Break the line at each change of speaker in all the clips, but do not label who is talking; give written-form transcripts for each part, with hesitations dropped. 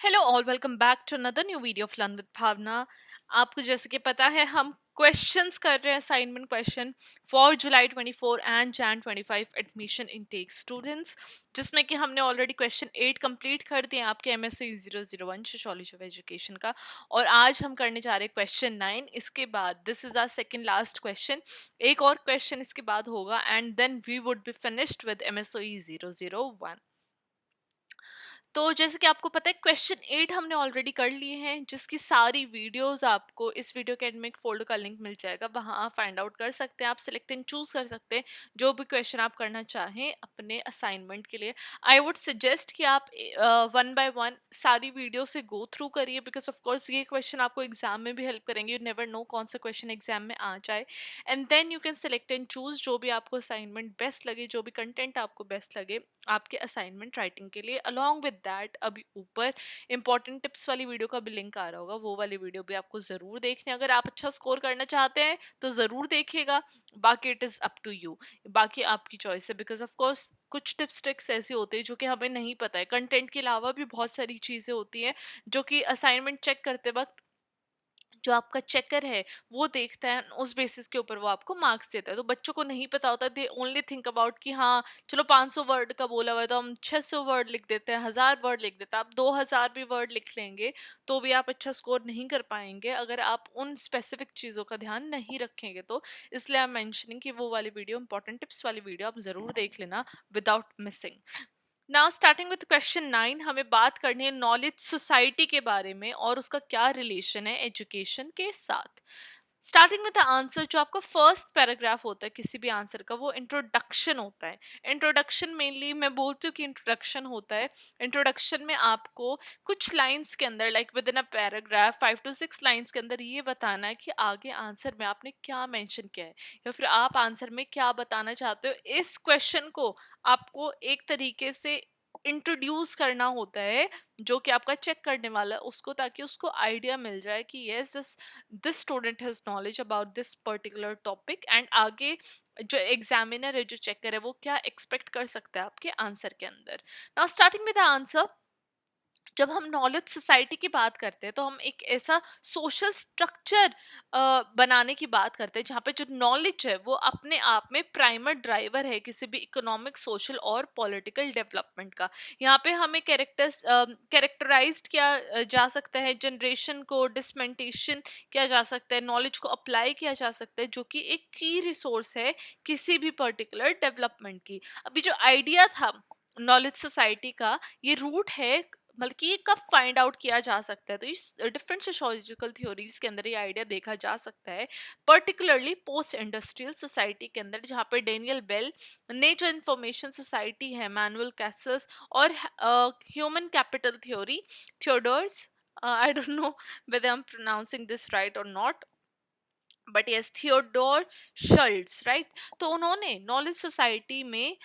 Hello all, welcome back to another new video of learn with Bhavna. आपको जैसे कि पता है हम क्वेश्चंस कर रहे हैं, assignment question for July 24 and Jain 25 admission intake students, जिसमें कि हमने ऑलरेडी क्वेश्चन 8 कंप्लीट कर दिए आपके MSc 001 सोशियोलॉजी ऑफ एजुकेशन का। और आज हम करने जा रहे हैं क्वेश्चन 9। इसके बाद this is our second last question. एक और क्वेश्चन इसके बाद होगा and then we would be finished with MSc 001। तो जैसे कि आपको पता है क्वेश्चन 8 हमने ऑलरेडी कर लिए हैं, जिसकी सारी वीडियोस आपको इस वीडियो एकेडमिक फोल्डर का लिंक मिल जाएगा, वहाँ आप फाइंड आउट कर सकते हैं। आप सिलेक्ट एंड चूज कर सकते हैं जो भी क्वेश्चन आप करना चाहें अपने असाइनमेंट के लिए। आई वुड सजेस्ट कि आप वन बाय वन सारी वीडियो से गो थ्रू करिए, बिकॉज ऑफ कोर्स ये क्वेश्चन आपको एग्जाम में भी हेल्प करेंगे। यू नेवर नो कौन सा क्वेश्चन एग्जाम में आ जाए, and then you can select and choose जो भी आपको असाइनमेंट बेस्ट लगे, जो भी कंटेंट आपको बेस्ट लगे आपके असाइनमेंट राइटिंग के लिए। अलॉन्ग विद दैट अभी ऊपर इंपॉर्टेंट टिप्स वाली वीडियो का भी लिंक आ रहा होगा, वो वाली वीडियो भी आपको ज़रूर देखनी है। अगर आप अच्छा स्कोर करना चाहते हैं तो ज़रूर देखिएगा, बाकी it is up to you, बाकी आपकी चॉइस है। बिकॉज ऑफ कोर्स कुछ टिप्स ट्रिक्स ऐसी होती है जो कि हमें नहीं पता है। कंटेंट के अलावा भी बहुत सारी चीज़ें होती हैं जो कि असाइनमेंट चेक करते वक्त जो आपका चेकर है वो देखता है, उस बेसिस के ऊपर वो आपको मार्क्स देता है। तो बच्चों को नहीं पता होता, दे ओनली थिंक अबाउट कि हाँ चलो 500 वर्ड का बोला हुआ है तो हम 600 वर्ड लिख देते हैं, 1000 वर्ड लिख देते हैं। आप 2000 भी वर्ड लिख लेंगे तो भी आप अच्छा स्कोर नहीं कर पाएंगे अगर आप उन स्पेसिफिक चीज़ों का ध्यान नहीं रखेंगे। तो इसलिए आई एम मेंशनिंग कि वो वाली वीडियो, इंपॉर्टेंट टिप्स वाली वीडियो आप ज़रूर देख लेना without missing. Now starting with question 9, हमें बात करनी है नॉलेज सोसाइटी के बारे में और उसका क्या रिलेशन है एजुकेशन के साथ। स्टार्टिंग विद द आंसर, जो आपका फर्स्ट पैराग्राफ होता है किसी भी आंसर का, वो इंट्रोडक्शन होता है। इंट्रोडक्शन मेनली मैं बोलती हूँ कि इंट्रोडक्शन होता है। इंट्रोडक्शन में आपको कुछ लाइंस के अंदर, like with in a paragraph 5 to 6 lines के अंदर ये बताना है कि आगे आंसर में आपने क्या मेंशन किया है, या फिर आप आंसर में क्या बताना चाहते हो। इस क्वेश्चन को आपको एक तरीके से इंट्रोड्यूस करना होता है जो कि आपका चेक करने वाला है उसको, ताकि उसको आइडिया मिल जाए कि yes this student has knowledge about this particular topic, and आगे जो एग्जामिनर है, जो चेकर है, वो क्या एक्सपेक्ट कर सकता है आपके आंसर के अंदर। Now starting with the answer, जब हम नॉलेज सोसाइटी की बात करते हैं तो हम एक ऐसा सोशल स्ट्रक्चर बनाने की बात करते हैं जहाँ पे जो नॉलेज है वो अपने आप में प्राइमर ड्राइवर है किसी भी इकोनॉमिक, सोशल और पॉलिटिकल डेवलपमेंट का। यहाँ पे हमें कैरेक्टराइज्ड किया जा सकता है, जनरेशन को डिसमेंटेशन किया जा सकता है, नॉलेज को अप्लाई किया जा सकता है, जो कि एक की रिसोर्स है किसी भी पर्टिकुलर डेवलपमेंट की। अभी जो आइडिया था नॉलेज सोसाइटी का, ये रूट है, बल्कि ये कब फाइंड आउट किया जा सकता है, तो इस डिफरेंट सोशियोलॉजिकल थ्योरीज के अंदर ये आइडिया देखा जा सकता है, पर्टिकुलरली पोस्ट इंडस्ट्रियल सोसाइटी के अंदर, जहाँ पे डेनियल बेल ने जो इंफॉर्मेशन सोसाइटी है, मैनुअल कैसल्स और human capital theory, Theodores, I don't know whether I'm pronouncing this right or not, but yes Theodore Schultz, right. तो उन्होंने नॉलेज सोसाइटी में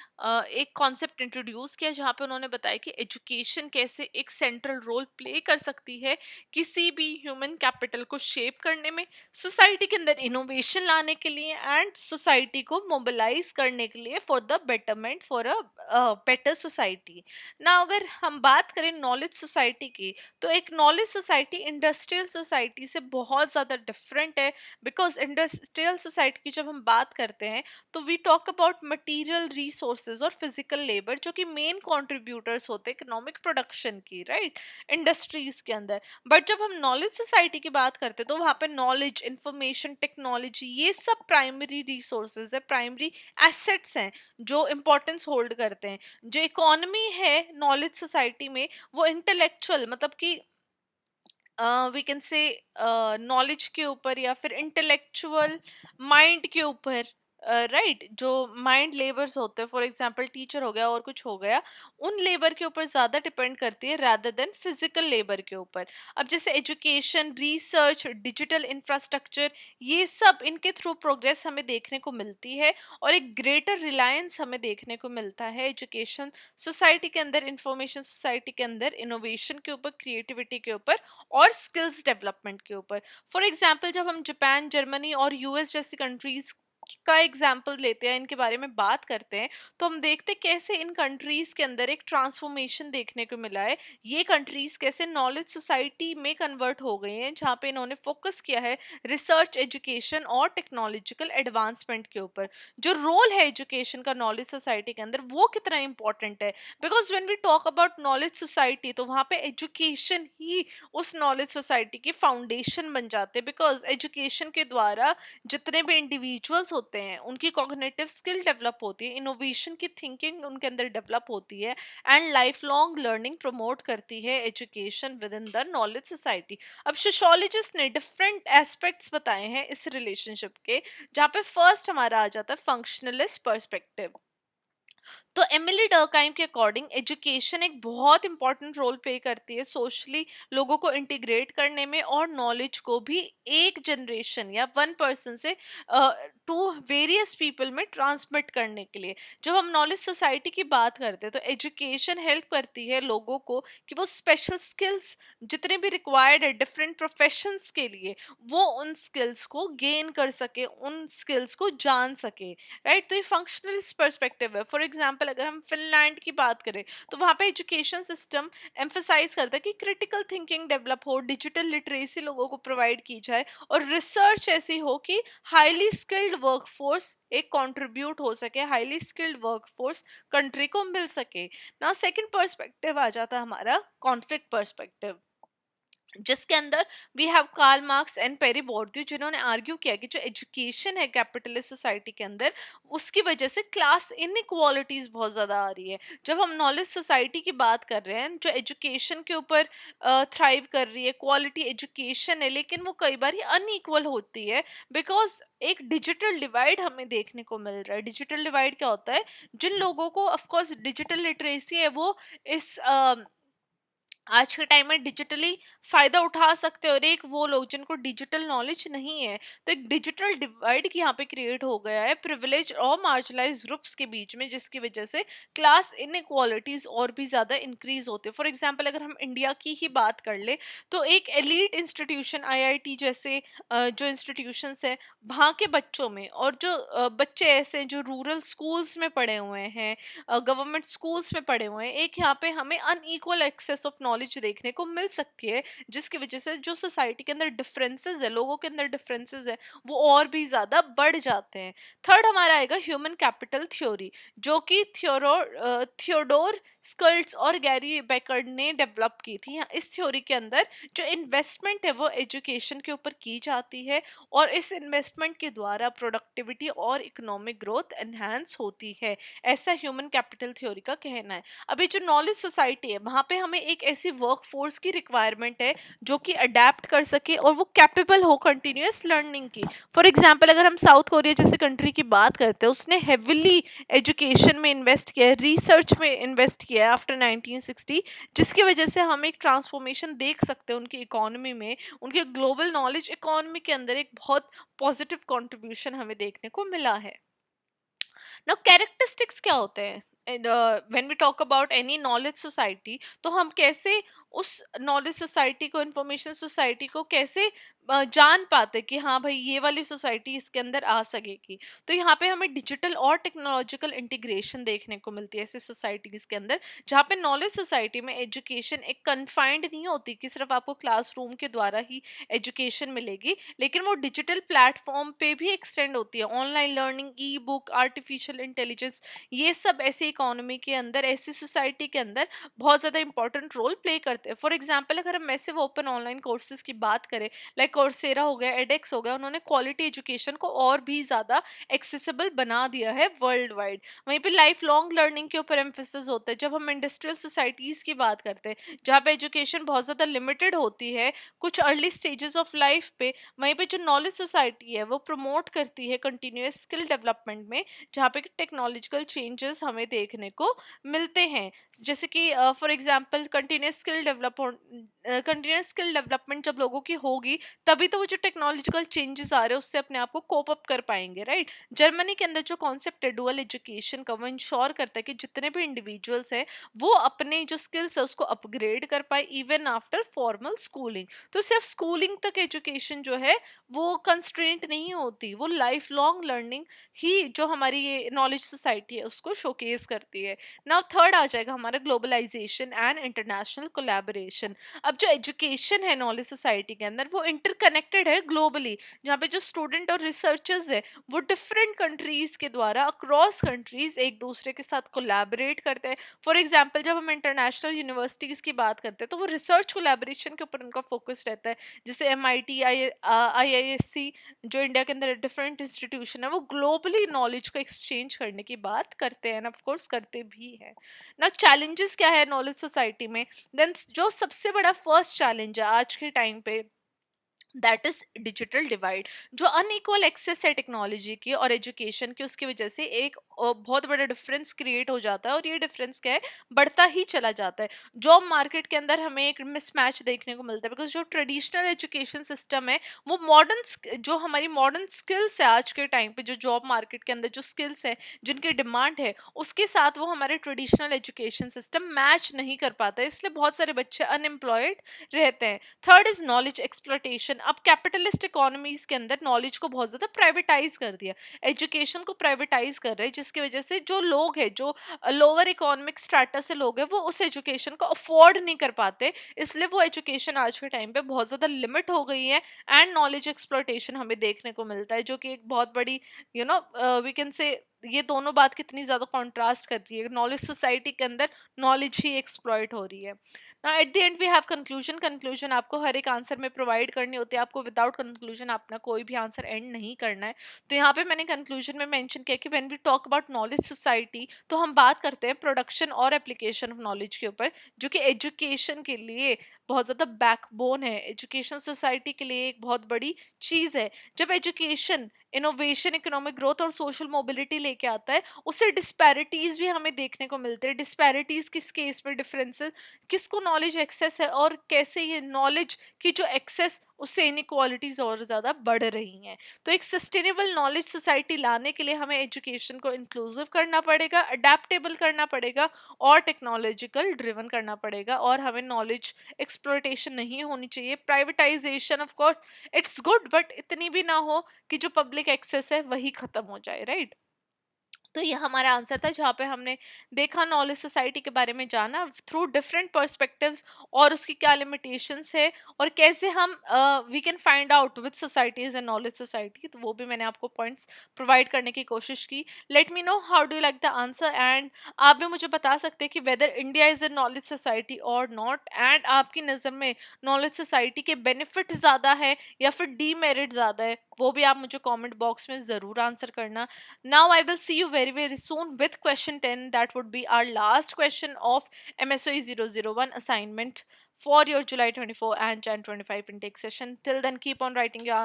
एक कॉन्सेप्ट इंट्रोड्यूस किया जहाँ पे उन्होंने बताया कि एजुकेशन कैसे एक सेंट्रल रोल प्ले कर सकती है किसी भी ह्यूमन कैपिटल को शेप करने में, सोसाइटी के अंदर इनोवेशन लाने के लिए एंड सोसाइटी को मोबिलाइज करने के लिए for the betterment, for a better society. ना अगर हम बात करें नॉलेज सोसाइटी की, तो एक नॉलेज सोसाइटी इंडस्ट्रियल सोसाइटी से बहुत ज़्यादा डिफरेंट है। बिकॉज इंडस्ट्रियल सोसाइटी की जब हम बात करते हैं तो we talk about material resources और फिजिकल लेबर, जो कि मेन कंट्रीब्यूटर्स होते हैं इकोनॉमिक प्रोडक्शन की, राइट, इंडस्ट्रीज के अंदर। बट जब हम नॉलेज सोसाइटी की बात करते हैं तो वहाँ पे नॉलेज, इंफॉर्मेशन, टेक्नोलॉजी, ये सब प्राइमरी रिसोर्सेज है, प्राइमरी एसेट्स हैं जो इम्पोर्टेंस होल्ड करते हैं। जो इकोनॉमी है नॉलेज सोसाइटी में, वो इंटेलेक्चुअल, मतलब कि वी कैन से नॉलेज के ऊपर या फिर इंटेलेक्चुअल माइंड के ऊपर, राइट, जो माइंड लेबर्स होते हैं, फॉर एग्जांपल टीचर हो गया और कुछ हो गया, उन लेबर के ऊपर ज़्यादा डिपेंड करती है रादर देन फिजिकल लेबर के ऊपर। अब जैसे एजुकेशन, रिसर्च, डिजिटल इंफ्रास्ट्रक्चर, ये सब इनके थ्रू प्रोग्रेस हमें देखने को मिलती है और एक ग्रेटर रिलायंस हमें देखने को मिलता है एजुकेशन सोसाइटी के अंदर, इंफॉर्मेशन सोसाइटी के अंदर, इनोवेशन के ऊपर, क्रिएटिविटी के ऊपर और स्किल्स डेवलपमेंट के ऊपर। फॉर एग्जाम्पल जब हम जापान, जर्मनी और US जैसी कंट्रीज का एग्जाम्पल लेते हैं, इनके बारे में बात करते हैं, तो हम देखते हैं कैसे इन कंट्रीज के अंदर एक ट्रांसफॉर्मेशन देखने को मिला है। ये कंट्रीज कैसे नॉलेज सोसाइटी में कन्वर्ट हो गए हैं, जहाँ पे इन्होंने फोकस किया है रिसर्च, एजुकेशन और टेक्नोलॉजिकल एडवांसमेंट के ऊपर। जो रोल है एजुकेशन का नॉलेज सोसाइटी के अंदर वो कितना इंपॉर्टेंट है, because when we talk about knowledge society तो वहाँ पे एजुकेशन ही उस नॉलेज सोसाइटी की फाउंडेशन बन जाते हैं। बिकॉज एजुकेशन के द्वारा जितने भी इंडिविजुअल्स होते हैं उनकी कॉग्निटिव स्किल डेवलप होती है, इनोवेशन की थिंकिंग उनके अंदर डेवलप होती है, and life long learning promote करती है education with in the knowledge society. अब सोशियोलॉजिस्ट ने डिफरेंट एस्पेक्ट्स बताए हैं इस रिलेशनशिप के, जहाँ पे फर्स्ट हमारा आ जाता है फंक्शनलिस्ट पर्सपेक्टिव। तो एमिली डर्कहाइम के अकॉर्डिंग एजुकेशन एक बहुत इंपॉर्टेंट रोल प्ले करती है सोशली लोगों को इंटीग्रेट करने में, और नॉलेज को भी एक जनरेशन या वन पर्सन से टू वेरियस पीपल में ट्रांसमिट करने के लिए। जब हम नॉलेज सोसाइटी की बात करते हैं तो एजुकेशन हेल्प करती है लोगों को कि वो स्पेशल स्किल्स जितने भी रिक्वायर्ड है डिफरेंट प्रोफेशंस के लिए, वो उन स्किल्स को गेन कर सके, उन स्किल्स को जान सके, राइट। तो ये फंक्शनलिस्ट पर्सपेक्टिव है। फॉर एग्जांपल अगर हम फिनलैंड की बात करें तो वहाँ पे एजुकेशन सिस्टम एम्फसाइज करता है कि क्रिटिकल थिंकिंग डेवलप हो, डिजिटल लिटरेसी लोगों को प्रोवाइड की जाए, और रिसर्च ऐसी हो कि हाईली स्किल्ड वर्कफोर्स एक कंट्रीब्यूट हो सके, हाईली स्किल्ड वर्कफोर्स कंट्री को मिल सके। ना सेकंड पर्सपेक्टिव आ जाता है हमारा कॉन्फ्लिक्ट पर्सपेक्टिव, जिसके अंदर we have Karl Marx and Pierre Bourdieu, जिन्होंने आर्ग्यू किया कि जो एजुकेशन है कैपिटलिस्ट सोसाइटी के अंदर उसकी वजह से क्लास इनइक्वालिटीज बहुत ज़्यादा आ रही है। जब हम नॉलेज सोसाइटी की बात कर रहे हैं जो एजुकेशन के ऊपर थ्राइव कर रही है, क्वालिटी एजुकेशन है, लेकिन वो कई बार अनइक्वल होती है, बिकॉज एक डिजिटल डिवाइड हमें देखने को मिल रहा है। डिजिटल डिवाइड क्या होता है, जिन लोगों को ऑफकोर्स डिजिटल लिटरेसी है वो इस आज के टाइम में डिजिटली फायदा उठा सकते हैं, और एक वो लोग जिनको डिजिटल नॉलेज नहीं है, तो एक डिजिटल डिवाइड की यहाँ पे क्रिएट हो गया है प्रिविलेज और मार्जिनलाइज ग्रुप्स के बीच में, जिसकी वजह से क्लास इनइक्वालिटीज और भी ज़्यादा इंक्रीज होते हैं। फॉर एग्जांपल अगर हम इंडिया की ही बात कर ले तो एक एलीट इंस्टीट्यूशन आईआईटी जैसे जो इंस्टीट्यूशंस है वहाँ के बच्चों में, और जो बच्चे ऐसे हैं जो रूरल स्कूल्स में पढ़े हुए हैं, गवर्नमेंट स्कूल्स में पढ़े हुए हैं, एक यहाँ पे हमें अनइक्वल एक्सेस ऑफ नॉलेज देखने को मिल सकती है, जिसकी वजह से जो सोसाइटी के अंदर डिफरेंसेस है, लोगों के अंदर डिफरेंसेस है, वो और भी ज़्यादा बढ़ जाते हैं। थर्ड हमारा आएगा ह्यूमन कैपिटल थ्योरी, जो कि थियोडोर स्कल्ट्स और गैरी बेकर ने डेवलप की थी। इस थ्योरी के अंदर जो इन्वेस्टमेंट है वो एजुकेशन के ऊपर की जाती है, और इस इन्वेस्टमेंट के द्वारा प्रोडक्टिविटी और इकोनॉमिक ग्रोथ एनहांस होती है, ऐसा ह्यूमन कैपिटल थ्योरी का कहना है। अभी जो नॉलेज सोसाइटी है वहाँ पे हमें एक ऐसी वर्क फोर्स की रिक्वायरमेंट है जो कि अडेप्ट कर सके और वो कैपेबल हो कंटिन्यूस लर्निंग की। फॉर एग्जांपल अगर हम साउथ कोरिया जैसे कंट्री की बात करते हैं, उसने हेविली एजुकेशन में इन्वेस्ट किया है, रिसर्च में इन्वेस्ट किया है आफ्टर 1960, जिसकी वजह से हम एक ट्रांसफॉर्मेशन देख सकते हैं उनकी इकोनॉमी में, उनके ग्लोबल नॉलेज इकोनॉमी के अंदर एक बहुत पॉजिटिव कंट्रीब्यूशन हमें देखने को मिला है। नाउ कैरेक्टरिस्टिक्स क्या होते हैं when we talk about any knowledge society, तो हम कैसे उस नॉलेज सोसाइटी को, इंफॉर्मेशन सोसाइटी को कैसे जान पाते कि हाँ भाई ये वाली सोसाइटी इसके अंदर आ सकेगी। तो यहाँ पे हमें डिजिटल और टेक्नोलॉजिकल इंटीग्रेशन देखने को मिलती है ऐसी सोसाइटीज के अंदर, जहाँ पे नॉलेज सोसाइटी में एजुकेशन एक कन्फाइंड नहीं होती कि सिर्फ आपको क्लासरूम के द्वारा ही एजुकेशन मिलेगी, लेकिन वो डिजिटल प्लेटफॉर्म पे भी एक्सटेंड होती है। ऑनलाइन लर्निंग, ई बुक, आर्टिफिशियल इंटेलिजेंस, ये सब ऐसी इकोनॉमी के अंदर, ऐसी सोसाइटी के अंदर बहुत ज़्यादा इंपॉर्टेंट रोल प्ले करते हैं। फॉर एग्जाम्पल अगर हम मैसिव ओपन ऑनलाइन कोर्सेज की बात करें, लाइक कोर्सेरा हो गया, एडेक्स हो गया, उन्होंने क्वालिटी एजुकेशन को और भी ज़्यादा एक्सेसिबल बना दिया है वर्ल्ड वाइड। वहीं पे लाइफ लॉन्ग लर्निंग के ऊपर एम्फेसिस होता है। जब हम इंडस्ट्रियल सोसाइटीज़ की बात करते हैं जहाँ पे एजुकेशन बहुत ज़्यादा लिमिटेड होती है कुछ अर्ली स्टेजेस ऑफ लाइफ पे, वहीं पे जो नॉलेज सोसाइटी है वो प्रमोट करती है कंटिन्यूस स्किल डेवलपमेंट में, जहाँ पे टेक्नोलॉजिकल चेंजेस हमें देखने को मिलते हैं। जैसे कि for example continuous skill continuous skill development जब लोगों की होगी, तभी तो वो जो टेक्नोलॉजिकल चेंजेस आ रहे हैं उससे अपने आप को कोप अप कर पाएंगे, राइट। जर्मनी के अंदर जो कॉन्सेप्ट है डुअल एजुकेशन का, वो इंश्योर करता है कि जितने भी इंडिविजुअल्स हैं वो अपने जो स्किल्स है उसको अपग्रेड कर पाए इवन आफ्टर फॉर्मल स्कूलिंग। तो सिर्फ स्कूलिंग तक एजुकेशन जो है वो कंस्ट्रेंट नहीं होती, वो लाइफ लॉन्ग लर्निंग ही जो हमारी ये नॉलेज सोसाइटी है उसको शोकेस करती है। नाउ थर्ड आ जाएगा हमारा ग्लोबलाइजेशन एंड इंटरनेशनल कोलैबोरेशन। अब जो एजुकेशन है नॉलेज सोसाइटी के अंदर वो इंटरकनेक्टेड है ग्लोबली, जहाँ पे जो स्टूडेंट और रिसर्चर्स है वो डिफरेंट कंट्रीज के द्वारा अक्रॉस कंट्रीज एक दूसरे के साथ कोलैबोरेट करते हैं। फॉर एग्जाम्पल जब हम इंटरनेशनल यूनिवर्सिटीज की बात करते हैं तो वो रिसर्च कोलैबोरेशन के ऊपर उनका फोकस रहता है। जैसे MIT, IISc जो इंडिया के अंदर डिफरेंट इंस्टीट्यूशन है वो ग्लोबली नॉलेज को एक्सचेंज करने की बात करते हैं, ऑफ कोर्स करते भी हैं ना। चैलेंजेस क्या है नॉलेज सोसाइटी में? देन जो सबसे बड़ा फर्स्ट चैलेंज है आज के टाइम पे, दैट इज डिजिटल डिवाइड। जो अनइक्वल एक्सेस है टेक्नोलॉजी की और एजुकेशन की, उसकी वजह से एक बहुत बड़ा डिफरेंस क्रिएट हो जाता है और ये डिफरेंस क्या है, बढ़ता ही चला जाता है। जॉब मार्केट के अंदर हमें एक मिसमैच देखने को मिलता है, बिकॉज जो ट्रेडिशनल एजुकेशन सिस्टम है वो मॉडर्न जो हमारी मॉडर्न स्किल्स है आज के टाइम पे, जो जॉब मार्केट के अंदर जो स्किल्स है जिनकी डिमांड है उसके साथ वो हमारे ट्रेडिशनल एजुकेशन सिस्टम मैच नहीं कर पाता है, इसलिए बहुत सारे बच्चे अनएम्प्लॉयड रहते हैं। Third is knowledge exploitation. अब कैपिटलिस्ट इकोनॉमीज के अंदर नॉलेज को बहुत ज्यादा प्राइवेटाइज कर दिया, एजुकेशन को प्राइवेटाइज कर रहे हैं, जिसकी वजह से जो लोग हैं, जो लोअर इकोनॉमिक स्ट्रेटस से लोग हैं, वो उस एजुकेशन को अफोर्ड नहीं कर पाते, इसलिए वो एजुकेशन आज के टाइम पे बहुत ज्यादा लिमिट हो गई है एंड नॉलेज एक्सप्लॉयटेशन हमें देखने को मिलता है, जो कि एक बहुत बड़ी वी कैन से ये दोनों बात कितनी ज्यादा कॉन्ट्रास्ट कर रही है। नॉलेज सोसाइटी के अंदर नॉलेज ही एक्सप्लॉइट हो रही है। ना at the end we have conclusion. Conclusion आपको हर एक आंसर में प्रोवाइड करनी होती है, आपको विदाउट कंक्लूजन अपना कोई भी आंसर एंड नहीं करना है। तो यहाँ पे मैंने कंक्लूजन में मेंशन किया कि when we talk about knowledge society तो हम बात करते हैं प्रोडक्शन और एप्लीकेशन ऑफ नॉलेज के ऊपर, जो कि एजुकेशन के लिए बहुत ज़्यादा बैकबोन है, एजुकेशन सोसाइटी के लिए एक बहुत बड़ी चीज़ है। जब एजुकेशन इनोवेशन, इकोनॉमिक ग्रोथ और सोशल मोबिलिटी लेके आता है, उससे डिस्पैरिटीज भी हमें देखने को मिलते हैं। डिस्पैरिटीज किस केस में, डिफरेंसेस किसको नॉलेज एक्सेस है और कैसे ये नॉलेज की जो एक्सेस उससे इनइक्वालिटीज और ज़्यादा बढ़ रही हैं। तो एक सस्टेनेबल नॉलेज सोसाइटी लाने के लिए हमें एजुकेशन को इंक्लूसिव करना पड़ेगा, अडेप्टेबल करना पड़ेगा और टेक्नोलॉजिकल ड्रिवन करना पड़ेगा, और हमें नॉलेज एक्सप्लॉयटेशन नहीं होनी चाहिए। Privatisation of course it's good, but इतनी भी ना हो कि जो पब्लिक एक्सेस है वही खत्म हो जाए, राइट। तो ये हमारा आंसर था, जहाँ पे हमने देखा नॉलेज सोसाइटी के बारे में, जाना थ्रू डिफरेंट पर्सपेक्टिव्स और उसकी क्या लिमिटेशंस है और कैसे हम we can find out which society is a knowledge society. तो वो भी मैंने आपको पॉइंट्स प्रोवाइड करने की कोशिश की। Let me know how do you like the answer, and आप भी मुझे बता सकते हैं कि weather India is a knowledge society और नॉट, एंड आपकी नज़र में नॉलेज सोसाइटी के बेनिफिट ज़्यादा है या फिर डीमेरिट ज़्यादा है, वो भी आप मुझे कमेंट बॉक्स में ज़रूर आंसर करना। Now I will see you very very soon with question 10. That would be our last question of MSOE 001 assignment for your July 24 and Jan 25 intake session. Till then, keep on writing your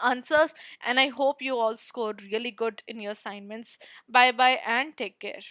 answers, and I hope you all scored really good in your assignments. Bye bye and take care.